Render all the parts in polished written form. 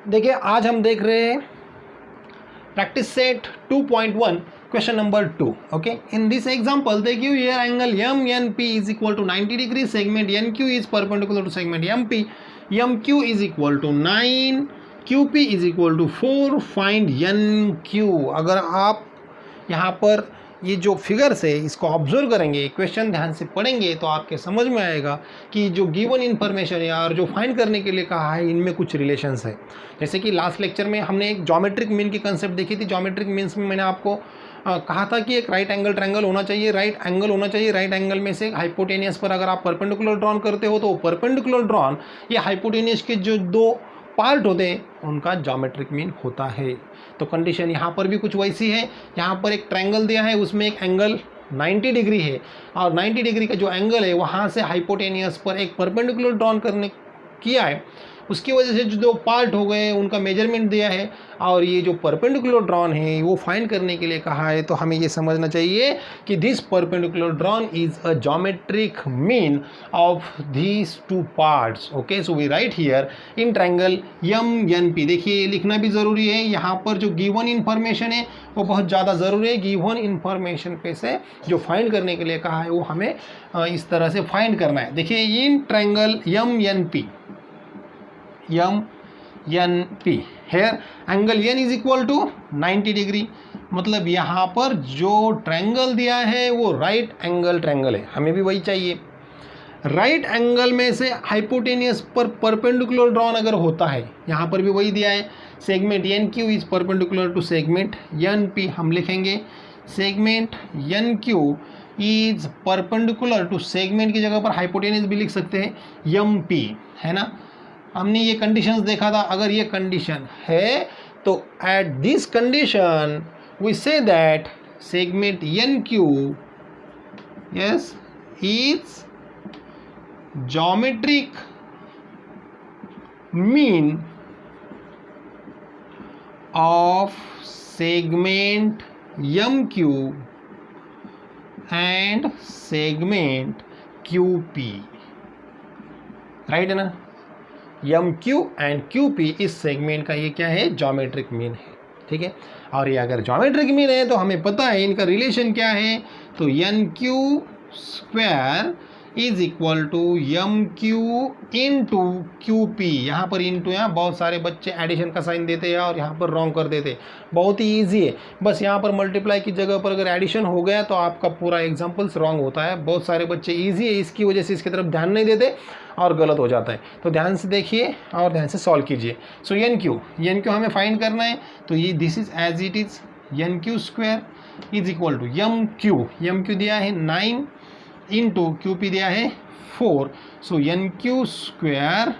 देखिए आज हम देख रहे हैं practice set 2.1 question number 2. Okay, in this example they give here angle MNP is equal to 90 degree, segment NQ is perpendicular to segment MP, MQ is equal to 9, QP is equal to 4, find NQ. अगर आप यहाँ पर ये जो figures है इसको observe करेंगे, question ध्यान से पढ़ेंगे तो आपके समझ में आएगा कि जो गिवन इन्फॉर्मेशन है और जो फाइंड करने के लिए कहा है इनमें कुछ रिलेशंस है. जैसे कि लास्ट लेक्चर में हमने एक ज्योमेट्रिक मीन की कंसेप्ट देखी थी. ज्योमेट्रिक मीन्स में मैंने आपको कहा था कि एक राइट एंगल ट्रायंगल होना चाहिए. राइट एंगल होना चाहिए, राइट एंगल में से हाइपोटेनियस पर अगर आप परपेंडिकुलर ड्रॉन करते हो तो परपेंडिकुलर ड्रॉन ये हाइपोटेनियस के जो दो पार्ट होते हैं उनका ज्योमेट्रिक मीन होता है. तो कंडीशन यहाँ पर भी कुछ वैसी है. यहाँ पर एक ट्रायंगल दिया है, उसमें एक एंगल 90 डिग्री है और 90 डिग्री का जो एंगल है वहाँ से हाइपोटेनियस पर एक परपेंडिकुलर ड्रॉन करने किया है. उसकी वजह से जो दो पार्ट हो गए उनका मेजरमेंट दिया है और ये जो परपेंडिकुलर ड्रॉन है वो फाइंड करने के लिए कहा है. तो हमें ये समझना चाहिए कि this perpendicular drawn is a geometric mean of these two parts. Okay, so we write here in triangle MNP. देखिए लिखना भी ज़रूरी है. यहाँ पर जो गिवन इन्फॉर्मेशन है वो बहुत ज़्यादा ज़रूरी है. गिवन इन्फॉर्मेशन पे से जो फाइंड करने के लिए कहा है वो हमें इस तरह से फाइंड करना है. देखिए in triangle MNP here angle n is equal to 90 degree. मतलब यहाँ पर जो ट्रायंगल दिया है वो राइट एंगल ट्रायंगल है, हमें भी वही चाहिए. राइट एंगल में से हाइपोटेनियस पर परपेंडिकुलर ड्रॉन अगर होता है, यहाँ पर भी वही दिया है. Segment NQ is perpendicular to segment NP. हम लिखेंगे segment NQ is perpendicular to segment की जगह पर हाइपोटेनियस भी लिख सकते हैं MP, है ना. हमने ये कंडीशंस देखा था. अगर ये कंडीशन है तो at this condition we see that segment NQ yes is geometric mean of segment MQ and segment QP. Right है ना. MQ एंड QP इस सेगमेंट का ये क्या है, ज्योमेट्रिक मीन है. ठीक है, और ये अगर ज्योमेट्रिक मीन है तो हमें पता है इनका रिलेशन क्या है. तो NQ square is equal to MQ into QP. यहाँ पर इंटू, यहाँ बहुत सारे बच्चे एडिशन का साइन देते हैं और यहाँ पर रॉन्ग कर देते. बहुत ही ईजी है. बस यहाँ पर मल्टीप्लाई की जगह पर अगर एडिशन हो गया तो आपका पूरा एग्जाम्पल्स रॉन्ग होता है. बहुत सारे बच्चे ईजी है इसकी वजह से इसकी तरफ ध्यान नहीं देते और गलत हो जाता है. तो ध्यान से देखिए और ध्यान से सॉल्व कीजिए. सो NQ हमें फाइंड करना है. तो ये this is as it is NQ square is equal to MQ दिया है 9 इंटू QP दिया है 4. So NQ square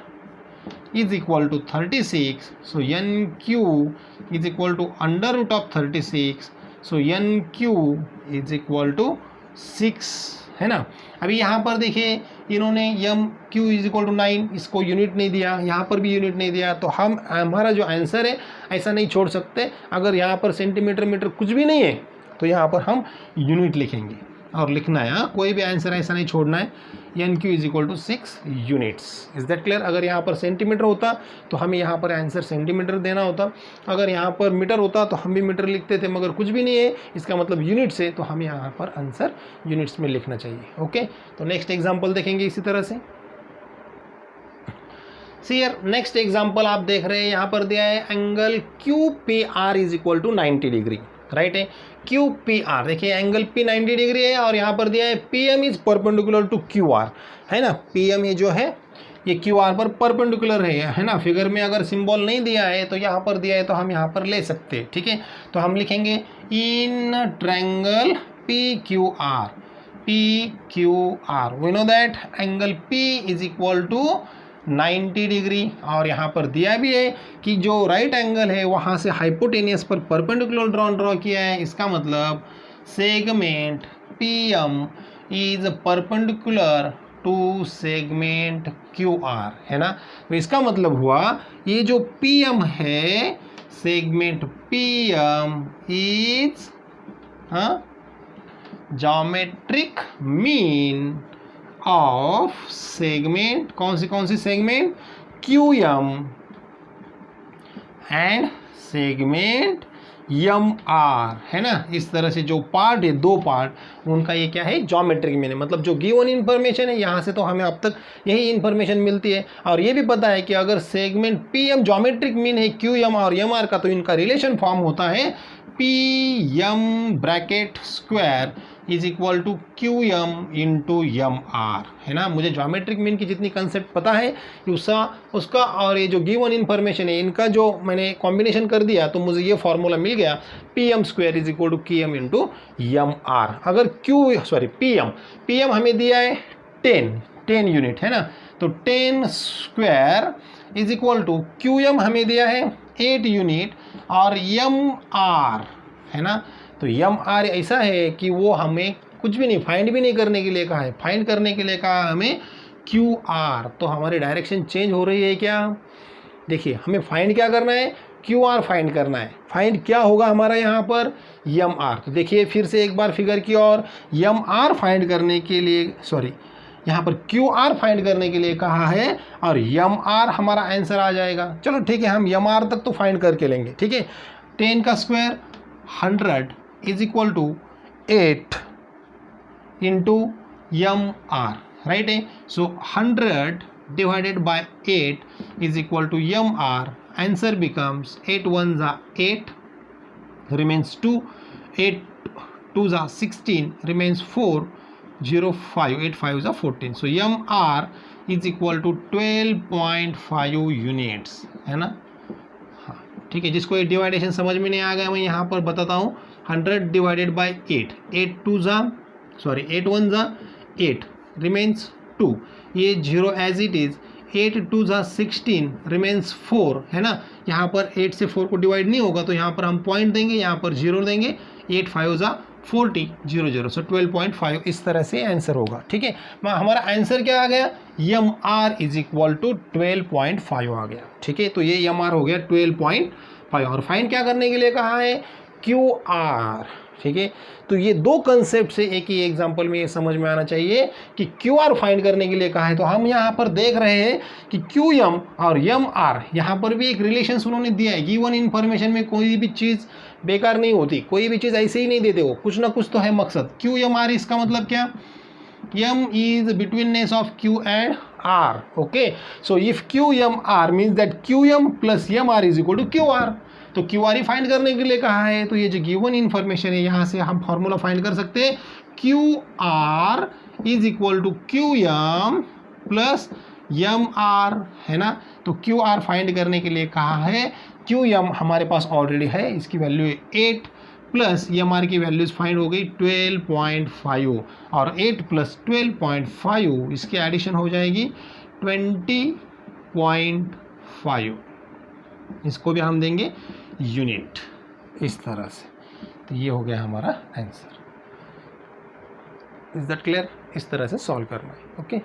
is equal to 36. So NQ is equal to under root of 36. So NQ is equal to 6, है ना. अभी यहाँ पर देखिए इन्होंने MQ इज इक्वल टू 9, इसको यूनिट नहीं दिया, यहाँ पर भी यूनिट नहीं दिया. तो हमारा जो आंसर है ऐसा नहीं छोड़ सकते. अगर यहाँ पर सेंटीमीटर मीटर कुछ भी नहीं है तो यहाँ पर हम यूनिट लिखेंगे और लिखना है. कोई भी आंसर ऐसा नहीं छोड़ना है. NQ is equal to 6 units. Is that clear. अगर यहाँ पर सेंटीमीटर होता तो हमें यहाँ पर आंसर सेंटीमीटर देना होता. अगर यहाँ पर मीटर होता तो हम भी मीटर लिखते थे, मगर कुछ भी नहीं है इसका मतलब यूनिट्स है तो हमें यहाँ पर आंसर यूनिट्स में लिखना चाहिए. ओके, तो नेक्स्ट एग्जाम्पल देखेंगे इसी तरह से. सी यार नेक्स्ट एग्जाम्पल आप देख रहे हैं, यहाँ पर दिया है angle QPR is equal to 90 degree. Right है, QPR. देखिए एंगल P 90 डिग्री है और यहाँ पर दिया है PM is perpendicular to QR, है ना. PM ये जो है ये QR पर परपेंडिकुलर है ना. फिगर में अगर सिंबल नहीं दिया है तो यहाँ पर दिया है तो हम यहाँ पर ले सकते हैं. ठीक है, तो हम लिखेंगे in triangle PQR we know that angle P is equal to 90 degree. और यहाँ पर दिया भी है कि जो राइट एंगल है वहाँ से हाइपोटेनियस पर परपेंडिकुलर ड्रॉ किया है. इसका मतलब segment PM is perpendicular to segment QR, है ना. तो इसका मतलब हुआ ये जो PM है, segment PM is geometric mean of segment, कौन सी segment, QM and segment M R, है ना। इस तरह से जो पार्ट है, दो पार्ट, उनका ये क्या है, ज्योमेट्रिक मीन है। मतलब जो गिवन इन्फॉर्मेशन है यहाँ से तो हमें अब तक यही इन्फॉर्मेशन मिलती है। और ये भी पता है कि अगर segment P M geometric mean है क्यू एम और एम आर का, तो इनका रिलेशन फॉर्म होता है P M bracket square is equal to Q M into M R, है ना। मुझे ज्योमेट्रिक मीन की जितनी कंसेप्ट पता है उसका और ये जो गिवन इन्फॉर्मेशन है इनका जो मैंने कॉम्बिनेशन कर दिया, तो मुझे ये फॉर्मूला मिल गया, P M square is equal to Q M into M R. अगर पी एम हमें दिया है 10 यूनिट, है ना, तो 10 square is equal to Q M हमें दिया है 8 यूनिट और एम आर, है ना। तो एम आर ऐसा है कि वो हमें कुछ भी नहीं, फाइंड भी नहीं करने के लिए कहा है, फाइंड करने के लिए कहा हमें क्यू आर। तो हमारी डायरेक्शन चेंज हो रही है क्या, देखिए हमें फाइंड क्या करना है, क्यू आर फाइंड करना है। फाइंड क्या होगा हमारा यहाँ पर, एम आर। तो देखिए फिर से एक बार फिगर की और, एम आर फाइंड करने के लिए, यहाँ पर क्यू आर फाइंड करने के लिए कहा है और एम आर हमारा आंसर आ जाएगा। चलो ठीक है, हम एम आर तक तो फाइंड करके लेंगे, ठीक है। 10 का square 100 is equal to 8 into M R, right है। So 100 divided by 8 is equal to M R. Answer becomes 8 1 जा 8 remains 2, 8 2 जा 16 remains 4, 0 5, 8 5 जा 14। So M R is equal to 12.5 units, है ना। हाँ ठीक है, जिसको ये डिवाइडेशन समझ में नहीं आ गया मैं यहाँ पर बताता हूँ। 100 डिवाइडेड बाई 8, 8 1 जा 8 रिमेन्स 2, ये 0 एज इट इज़। 8 2 जा 16 रिमेन्स 4, है ना। यहाँ पर 8 से 4 को डिवाइड नहीं होगा, तो यहाँ पर हम पॉइंट देंगे, यहाँ पर 0 देंगे। 8 5 जा 40, 0 0, सो 12.5 इस तरह से आंसर होगा, ठीक है। हमारा आंसर क्या आ गया, M R is equal to 12.5 आ गया, ठीक है। तो ये एम आर हो गया 12.5। और फाइंड क्या करने के लिए कहा है, क्यू आर, ठीक है। तो ये दो कंसेप्ट से एक ही एग्जांपल में ये समझ में आना चाहिए कि क्यू आर फाइंड करने के लिए कहा है। तो हम यहाँ पर देख रहे हैं कि क्यू एम और एम आर, यहाँ पर भी एक रिलेशन उन्होंने दिया है। गिवन इन्फॉर्मेशन में कोई भी चीज़ बेकार नहीं होती, कोई भी चीज़ ऐसे ही नहीं देते, वो कुछ ना कुछ तो है मकसद। क्यू एम आर इसका मतलब क्या, M is betweenness of Q and R, okay. So if Q M R means that Q M plus M R is equal to Q R. तो क्यू आर ही फाइंड करने के लिए कहा है। तो ये जो गिवन इन्फॉर्मेशन है, यहाँ से हम फॉर्मूला फाइंड कर सकते हैं, Q R is equal to Q M plus M R, है ना। तो क्यू आर फाइंड करने के लिए कहा है, क्यू एम हमारे पास ऑलरेडी है, इसकी वैल्यू है 8 प्लस एम आर की वैल्यूज फाइंड हो गई 12.5 और 8 प्लस 12.5 इसकी एडिशन हो जाएगी 20.5। इसको भी हम देंगे यूनिट, इस तरह से। तो ये हो गया हमारा आंसर। इज दैट क्लियर, इस तरह से सॉल्व करना है, ओके।